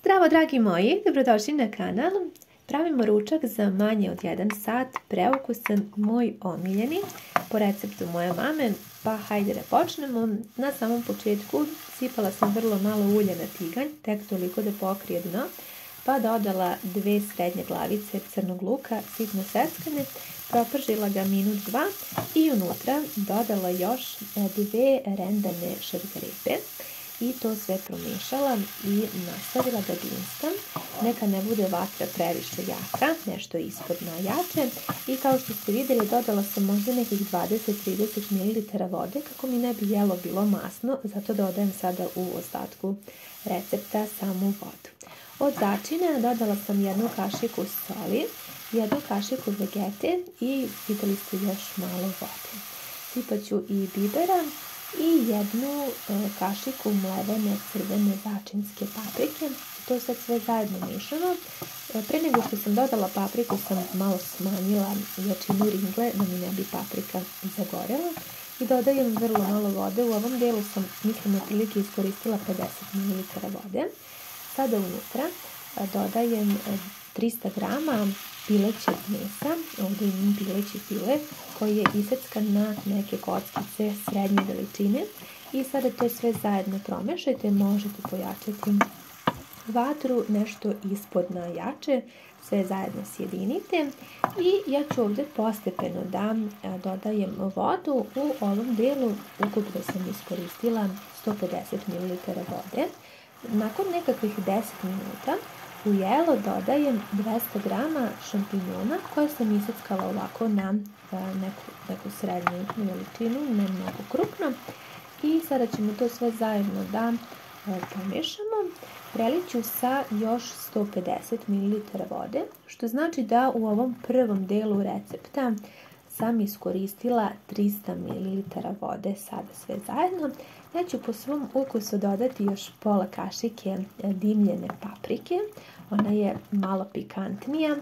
Zdravo dragi moji, dobrodošli na kanal. Pravimo ručak za manje od 1 sat, preukusan, moj omiljeni, po receptu moje mame, pa hajde da počnemo. Na samom početku sipala sam vrlo malo ulja na tiganj, tek toliko da pokrije dno, pa dodala 2 srednje glavice crnog luka, sitno seckane, propržila ga minut 2 i unutra dodala još 2 rendane šargarepe. I to sve promiješala i nastavila da blinstam. Neka ne bude vatra previše jaka, nešto ispod najjače. I kao što ste vidjeli, dodala sam možda nekih 20-30 ml vode kako mi ne bi jelo bilo masno, zato dodajem sada u ostatku recepta samu vodu. Od začina dodala sam 1 kašiku soli, 1 kašiku vegete i vidjeli ste još malo vode. Sipat ću i bibera i 1 kašiku mlevene crvene začinske paprike. To sad sve zajedno miješamo. Pre nego što sam dodala papriku sam malo smanjila jačinu ringle da mi ne bi paprika zagorela. I dodajem vrlo malo vode. U ovom delu sam, mislim, otprilike iskoristila 50 ml vode. Sada unutra dodajem 300 grama pilećeg mesa. Ovdje imam pileći file koji je iseckan na neke kockice srednje veličine. I sada to sve zajedno promešajte. Možete pojačati vatru nešto ispod na jače. Sve zajedno sjedinite. I ja ću ovdje postepeno da dodajem vodu. U ovom delu ukupno sam iskoristila 150 ml vode. Nakon nekakvih 10 minuta u jelo dodajem 200 grama šampinjona koje sam iseckala ovako na neku srednju veličinu, ne mnogo krupno. I sada ćemo to sve zajedno da pomiješamo. Prelit ću sa još 150 ml vode, što znači da u ovom prvom delu recepta sam iskoristila 300 ml vode, sada sve zajedno. Ja ću po svom ukusu dodati još pola kašike dimljene paprike, ona je malo pikantnija,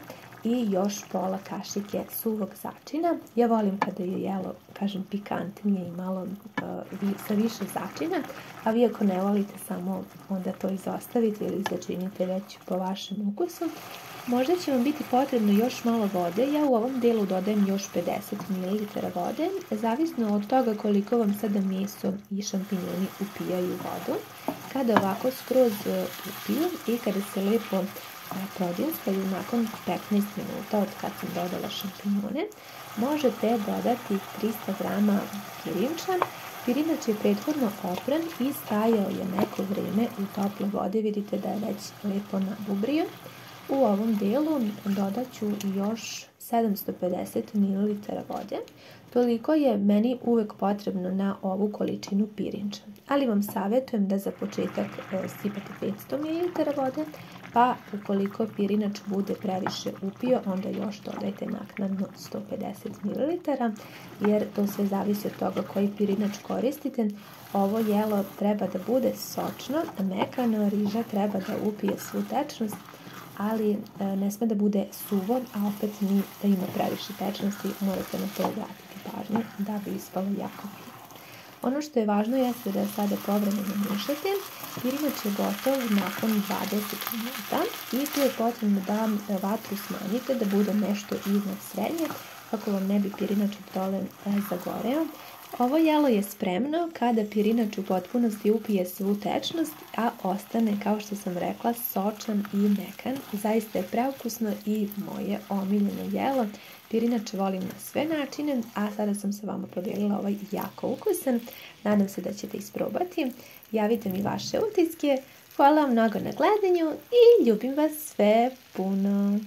i još pola kašike suvog začina. Ja volim kada je jelo, kažem, pikantnije i malo sa više začina, a vi ako ne volite samo onda to izostavite ili začinite već po vašem ukusu. Možda će vam biti potrebno još malo vode. Ja u ovom delu dodajem još 50 ml vode, zavisno od toga koliko vam sada meso i šampinjoni upijaju vodu. Kada ovako skroz upiju i kada se lepo prodinskaju nakon 15 minuta od kad sam dodala šampinjone, možete dodati 300 grama pirinča. Pirinač je prethodno opran i stajao je neko vrijeme u tople vode. Vidite da je već lepo nabubrio. U ovom delu dodat ću još 750 ml vode. Toliko je meni uvek potrebno na ovu količinu pirinča. Ali vam savjetujem da za početak sipate 500 ml vode, pa ukoliko pirinač bude previše upio, onda još dodajte naknadno 150 ml, jer to sve zavisi od toga koji pirinač koristite. Ovo jelo treba da bude sočno, mekano, riža treba da upije svu tečnost, ali ne sme da bude suvo, a opet ni da ima previše tečnosti, morate na to obratiti pažnju da bi ispalo jako fino. Ono što je važno jeste da sada povremeno miješate. Pirinač je gotov nakon 20 minuta i tu je potrebno da vatru smanjite, da bude nešto iznad srednje, kako vam ne bi pirinač dole zagoreo. Ovo jelo je spremno kada pirinač u potpunosti upije svu tečnost, a ostane, kao što sam rekla, sočan i mekan. Zaista je preukusno i moje omiljeno jelo. Pirinač volim na sve načine, a sada sam sa vama podijelila ovaj jako ukusan. Nadam se da ćete isprobati. Javite mi vaše utiske. Hvala vam mnogo na gledanju i ljubim vas sve puno.